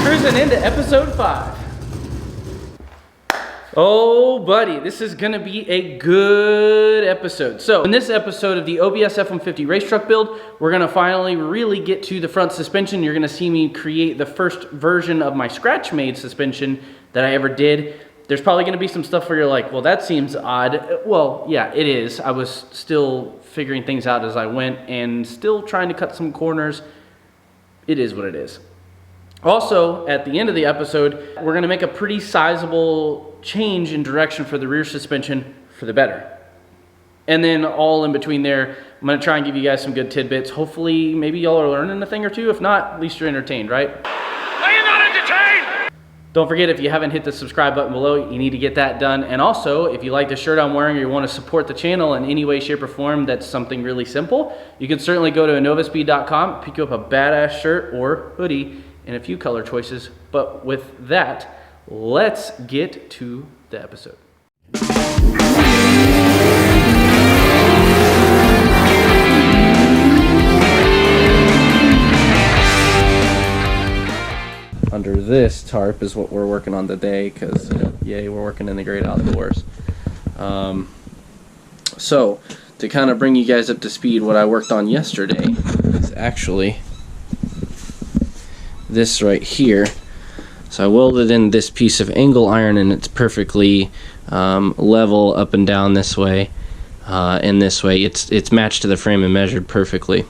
Cruising into episode 5. Oh, buddy, this is gonna be a good episode. So, in this episode of the OBS F150 race truck build, we're gonna finally really get to the front suspension. You're gonna see me create the first version of my scratch-made suspension that I ever did. There's probably gonna be some stuff where you're like, well, that seems odd. Well, yeah, it is. I was still figuring things out as I went and still trying to cut some corners. It is what it is. Also, at the end of the episode, we're gonna make a pretty sizable change in direction for the rear suspension for the better. And then all in between there, I'm gonna try and give you guys some good tidbits. Hopefully, maybe y'all are learning a thing or two. If not, at least you're entertained, right? Are you not entertained? Don't forget, if you haven't hit the subscribe button below, you need to get that done. And also, if you like the shirt I'm wearing or you wanna support the channel in any way, shape, or form, that's something really simple. You can certainly go to Innovaspeed.com, pick up a badass shirt or hoodie in a few color choices. But with that, let's get to the episode. Under this tarp is what we're working on today because, yay, we're working in the great outdoors. So, to kind of bring you guys up to speed, what I worked on yesterday is actually this right here. So I welded in this piece of angle iron and it's perfectly level up and down this way and this way. It's matched to the frame and measured perfectly.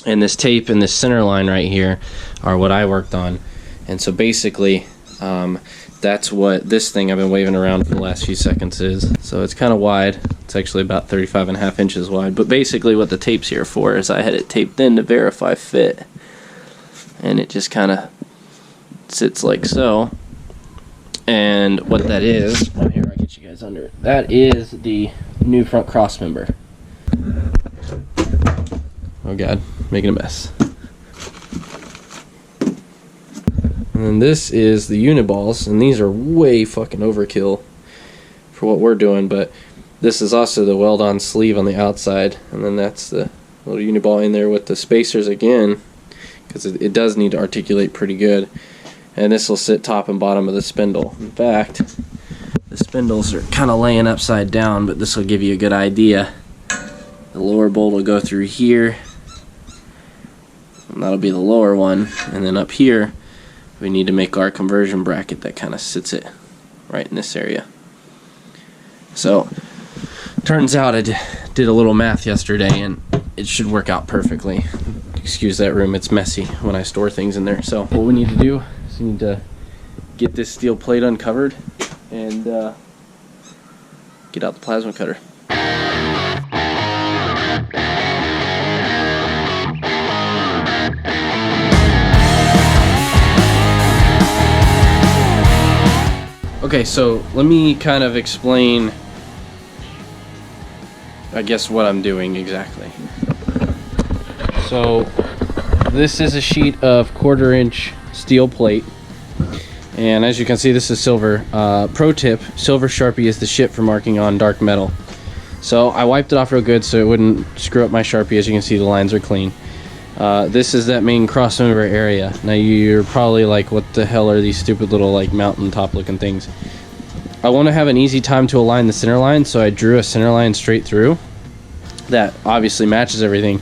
And this tape and this center line right here are what I worked on. And so basically that's what this thing I've been waving around for the last few seconds is. So it's kind of wide. It's actually about 35.5 inches wide. But basically what the tape's here for is I had it taped in to verify fit. And it just kind of sits like so. And what that is, well, here, I'll get you guys under it. That is the new front cross member. Oh god, making a mess. And then this is the uniballs, and these are way fucking overkill for what we're doing, but this is also the weld-on sleeve on the outside, and then that's the little uniball in there with the spacers again, because it does need to articulate pretty good. And this will sit top and bottom of the spindle. In fact, the spindles are kind of laying upside down, but this will give you a good idea. The lower bolt will go through here, and that'll be the lower one. And then up here, we need to make our conversion bracket that kind of sits it right in this area. So, turns out I did a little math yesterday, and it should work out perfectly. Excuse that room, it's messy when I store things in there. So what we need to do is we need to get this steel plate uncovered and get out the plasma cutter. Okay, so let me kind of explain, I guess, what I'm doing exactly. So this is a sheet of 1/4 inch steel plate, and as you can see, this is silver. Pro tip, silver Sharpie is the shit for marking on dark metal. So I wiped it off real good so it wouldn't screw up my Sharpie. As you can see, the lines are clean. This is that main crossmember area. Now you're probably like, what the hell are these stupid little like mountaintop looking things? I want to have an easy time to align the center line, so I drew a center line straight through that obviously matches everything.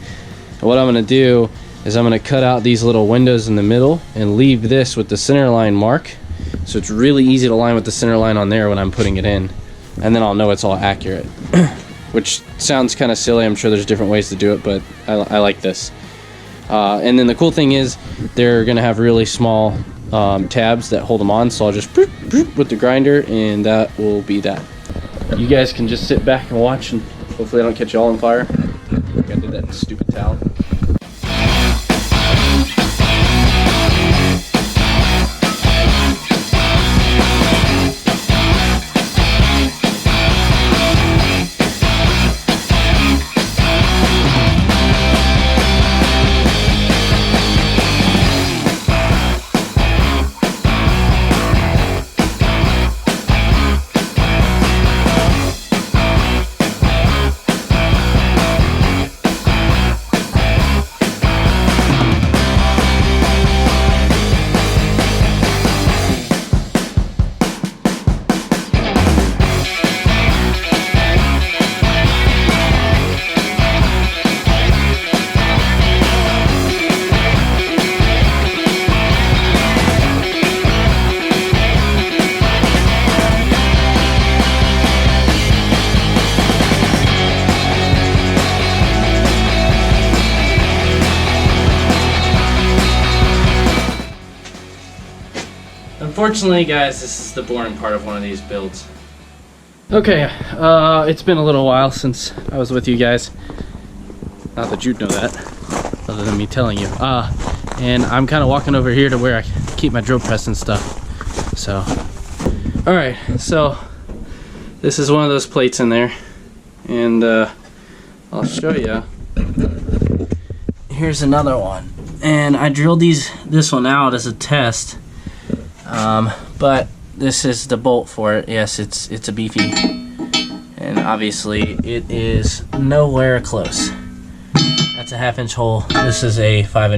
And what I'm going to do is I'm going to cut out these little windows in the middle and leave this with the center line mark, so it's really easy to line with the center line on there when I'm putting it in, and then I'll know it's all accurate. Which sounds kind of silly. I'm sure there's different ways to do it, but I like this. And then the cool thing is they're going to have really small tabs that hold them on, so I'll just boop, boop with the grinder, and that will be that. You guys can just sit back and watch, and hopefully I don't catch you all on fire. Like I did that stupid towel. unfortunately, guys, this is the boring part of one of these builds. Okay, it's been a little while since I was with you guys. Not that you'd know that, other than me telling you. And I'm kind of walking over here to where I keep my drill press and stuff. So, all right, so this is one of those plates in there, and I'll show you. Here's another one, and I drilled this one out as a test, but this is the bolt for it. Yes, it's a beefy, and obviously it is nowhere close. That's a 1/2 inch hole. This is a 5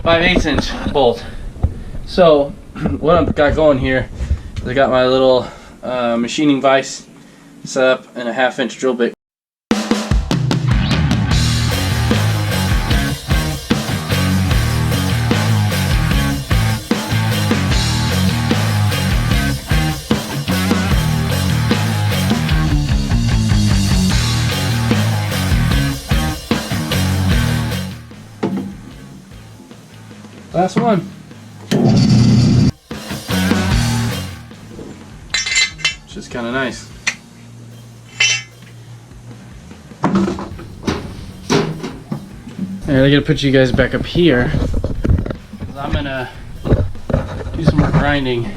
8 inch bolt. So what I've got going here is I got my little machining vise set up and a 1/2 inch drill bit. Last one. Which is kind of nice. Alright, I gotta put you guys back up here, because I'm gonna do some more grinding. I'm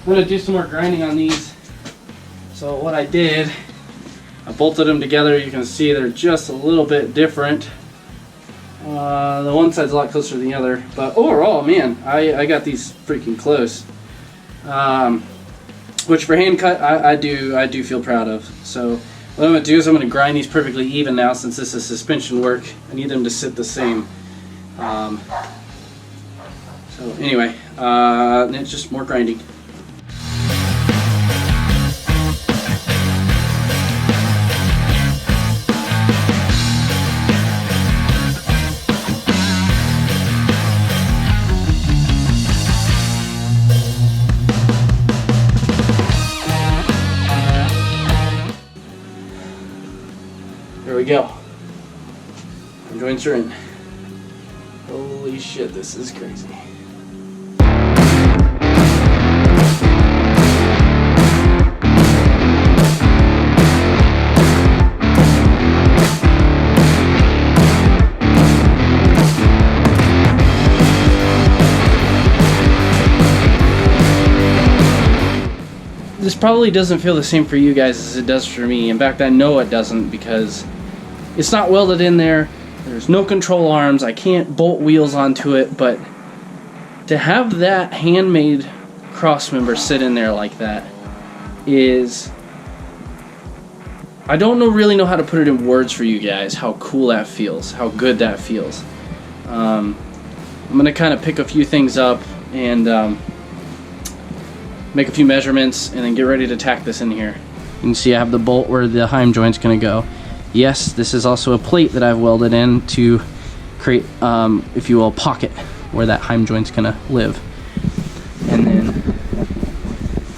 gonna do some more grinding on these. So what I did, I bolted them together. You can see they're just a little bit different. The one side's a lot closer than the other, but overall, man, I got these freaking close. Which for hand cut, I do feel proud of. So what I'm gonna do is I'm gonna grind these perfectly even now, since this is suspension work. I need them to sit the same. So anyway, it's just more grinding. There we go. Our joints are in. Holy shit, this is crazy. This probably doesn't feel the same for you guys as it does for me. In fact, I know it doesn't, because it's not welded in there. There's no control arms. I can't bolt wheels onto it, but to have that handmade crossmember sit in there like that is... I don't really know how to put it in words for you guys, how cool that feels, how good that feels. I'm going to kind of pick a few things up and make a few measurements and then get ready to tack this in here. You can see I have the bolt where the heim joint's going to go. Yes, this is also a plate that I've welded in to create, if you will, a pocket where that heim joint's going to live. And then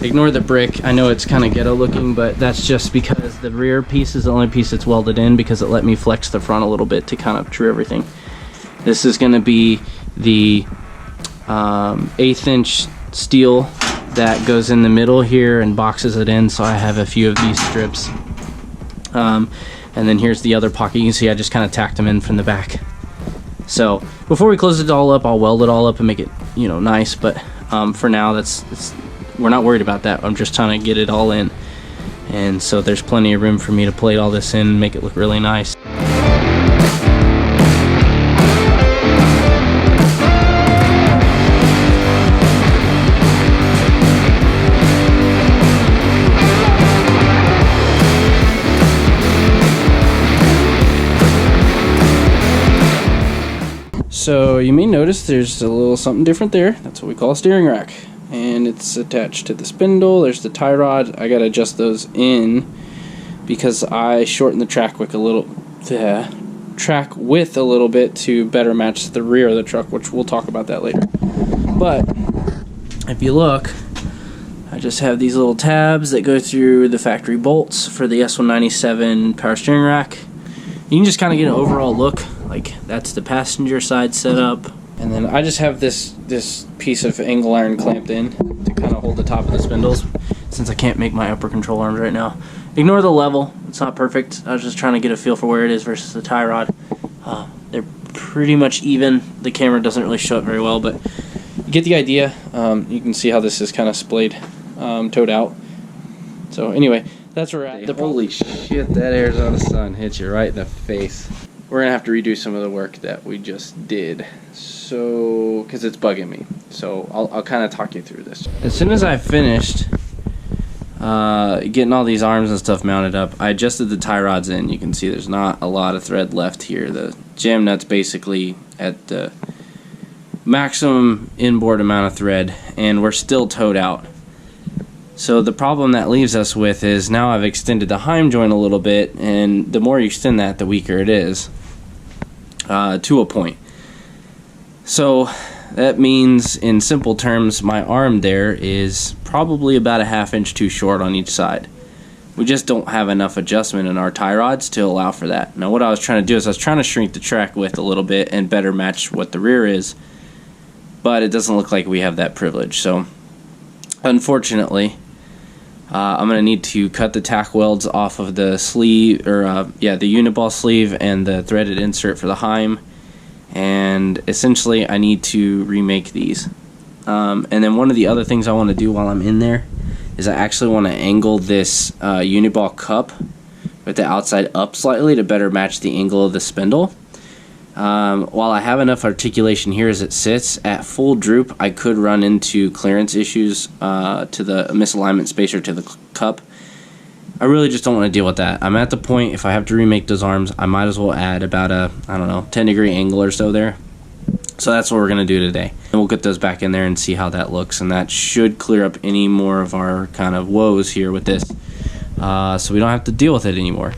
ignore the brick. I know it's kind of ghetto looking, but that's just because the rear piece is the only piece that's welded in, because it let me flex the front a little bit to kind of true everything. This is going to be the 1/8 inch steel that goes in the middle here and boxes it in, so I have a few of these strips. And then here's the other pocket. You can see I just kind of tacked them in from the back. So before we close it all up, I'll weld it all up and make it, you know, nice. But for now, we're not worried about that. I'm just trying to get it all in, and so there's plenty of room for me to plate all this in and make it look really nice. So you may notice there's a little something different there. That's what we call a steering rack, and it's attached to the spindle. There's the tie rod. I gotta adjust those in because I shortened the track width a little bit to better match the rear of the truck, which we'll talk about that later. But if you look, I just have these little tabs that go through the factory bolts for the S197 power steering rack. You can just kind of get an overall look. Like, that's the passenger side setup, And then I just have this piece of angle iron clamped in to kind of hold the top of the spindles, since I can't make my upper control arms right now. Ignore the level, it's not perfect. I was just trying to get a feel for where it is versus the tie rod. They're pretty much even. The camera doesn't really show it very well, but you get the idea. You can see how this is kind of splayed, towed out. So anyway, that's where we're at. Holy shit, that Arizona sun hits you right in the face. We're gonna have to redo some of the work that we just did, so because it's bugging me. So I'll kind of talk you through this. As soon as I finished getting all these arms and stuff mounted up, I adjusted the tie rods in. You can see there's not a lot of thread left here. The jam nut's basically at the maximum inboard amount of thread, and we're still towed out. So the problem that leaves us with is now I've extended the heim joint a little bit, and the more you extend that, the weaker it is, to a point. So that means, in simple terms, my arm there is probably about a ½ inch too short on each side. We just don't have enough adjustment in our tie rods to allow for that. Now what I was trying to do is I was trying to shrink the track width a little bit and better match what the rear is, but it doesn't look like we have that privilege. So unfortunately, I'm going to need to cut the tack welds off of the sleeve, or the unit ball sleeve and the threaded insert for the heim, and essentially I need to remake these. And then one of the other things I want to do while I'm in there is I actually want to angle this unit ball cup with the outside up slightly to better match the angle of the spindle. While I have enough articulation here as it sits, at full droop I could run into clearance issues to the misalignment spacer to the cup. I really just don't want to deal with that. I'm at the point, if I have to remake those arms, I might as well add about a, 10-degree angle or so there. So that's what we're going to do today. And we'll get those back in there and see how that looks, and that should clear up any more of our kind of woes here with this, so we don't have to deal with it anymore.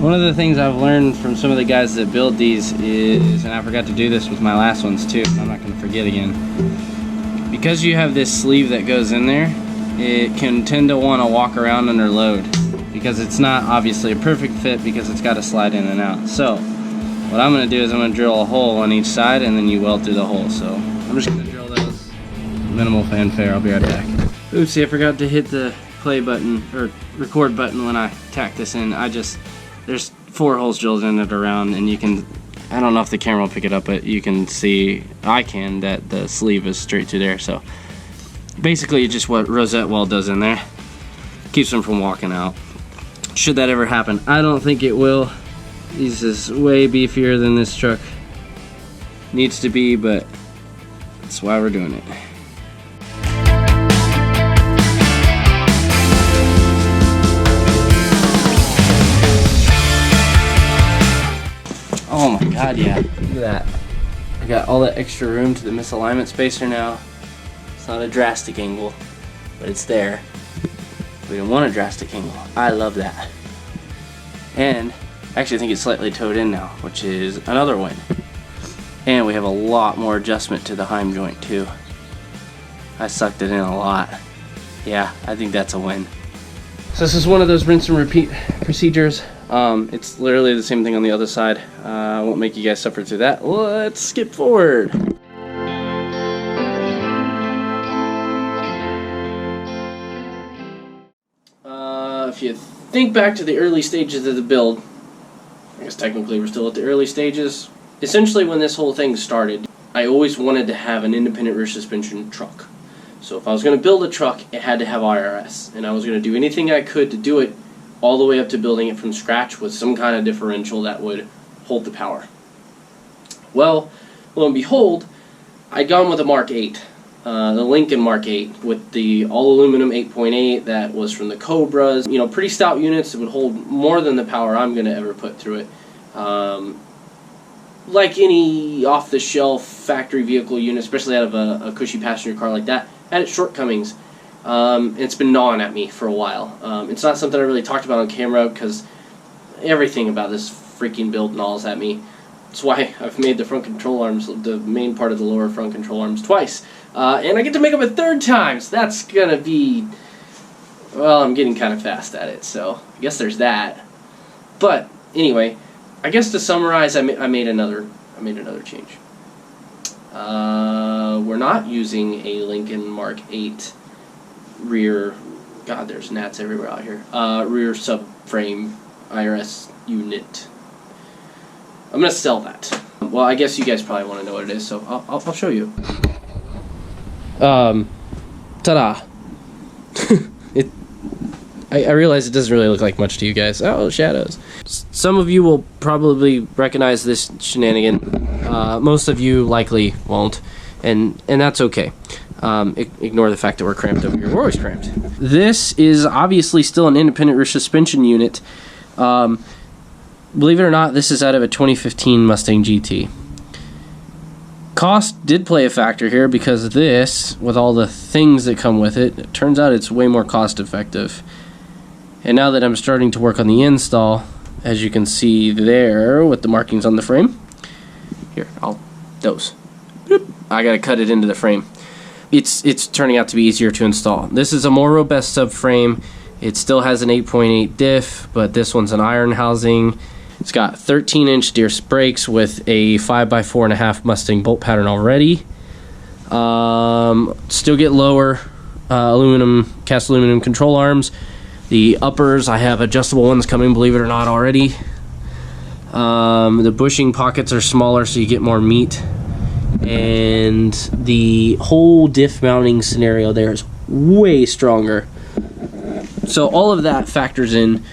One of the things I've learned from some of the guys that build these is, and I forgot to do this with my last ones too, I'm not going to forget again, because you have this sleeve that goes in there, it can tend to want to walk around under load, because it's not obviously a perfect fit because it's got to slide in and out. So what I'm going to do is I'm going to drill a hole on each side and then you weld through the hole. So I'm just going to drill those. Minimal fanfare, I'll be right back. Oopsie, I forgot to hit the play button or record button when I tack this in. There's 4 holes drilled in it around, and you can, I don't know if the camera will pick it up, but you can see, I can, that the sleeve is straight through there. So basically just what rosette weld does in there, keeps them from walking out. Should that ever happen, I don't think it will. This is way beefier than this truck needs to be, but that's why we're doing it. Oh my god, yeah, look at that. I got all that extra room to the misalignment spacer now. It's not a drastic angle, but it's there. We don't want a drastic angle. I love that. And actually I think it's slightly towed in now, which is another win. And we have a lot more adjustment to the heim joint too. I sucked it in a lot. Yeah, I think that's a win. So this is one of those rinse and repeat procedures. It's literally the same thing on the other side. I won't make you guys suffer through that. Let's skip forward. If you think back to the early stages of the build, I guess technically we're still at the early stages. Essentially when this whole thing started, I always wanted to have an independent rear suspension truck. So if I was going to build a truck, it had to have IRS, and I was going to do anything I could to do it all the way up to building it from scratch with some kind of differential that would hold the power. Well, lo and behold, I'd gone with a Mark 8. the Lincoln Mark 8 with the all aluminum 8.8 that was from the Cobras. You know, pretty stout units that would hold more than the power I'm going to ever put through it. Like any off-the-shelf factory vehicle unit, especially out of a cushy passenger car like that, had its shortcomings. It's been gnawing at me for a while. It's not something I really talked about on camera because everything about this freaking build gnaws at me. That's why I've made the front control arms, the main part of the lower front control arms, twice. And I get to make them a third time, so that's gonna be... Well, I'm getting kind of fast at it, so I guess there's that. But, anyway, I guess to summarize, I made another change. We're not using a Lincoln Mark 8 rear... God, there's gnats everywhere out here. Rear subframe IRS unit. I'm going to sell that. Well, I guess you guys probably want to know what it is, so I'll show you. Ta-da. I realize it doesn't really look like much to you guys. Oh, shadows. Some of you will probably recognize this shenanigan. Most of you likely won't, and that's okay. Ignore the fact that we're cramped over here. We're always cramped. This is obviously still an independent rear suspension unit. Believe it or not, this is out of a 2015 Mustang GT. Cost did play a factor here because this, with all the things that come with it, it turns out it's way more cost effective. And now that I'm starting to work on the install, as you can see there with the markings on the frame, here, those. I gotta cut it into the frame. It's turning out to be easier to install. This is a more robust subframe. It still has an 8.8 diff, but this one's an iron housing. It's got 13-inch Deere brakes with a 5x4.5 Mustang bolt pattern already. Still get lower cast aluminum control arms. The uppers, I have adjustable ones coming, believe it or not, already. The bushing pockets are smaller, so you get more meat. And the whole diff mounting scenario there is way stronger. So all of that factors in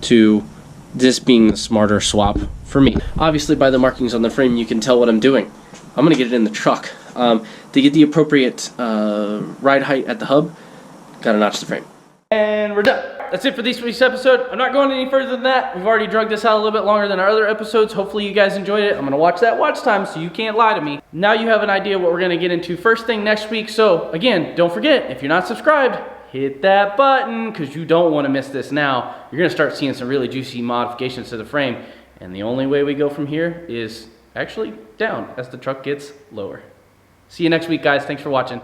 to this being the smarter swap for me. Obviously, by the markings on the frame, you can tell what I'm doing. I'm going to get it in the truck. To get the appropriate ride height at the hub, got to notch the frame. And we're done. That's it for this week's episode. I'm not going any further than that. We've already drugged this out a little bit longer than our other episodes. Hopefully you guys enjoyed it. I'm going to watch that watch time so you can't lie to me. Now you have an idea what we're going to get into first thing next week. So again, don't forget, if you're not subscribed, hit that button because you don't want to miss this now. You're going to start seeing some really juicy modifications to the frame. And the only way we go from here is actually down as the truck gets lower. See you next week, guys. Thanks for watching.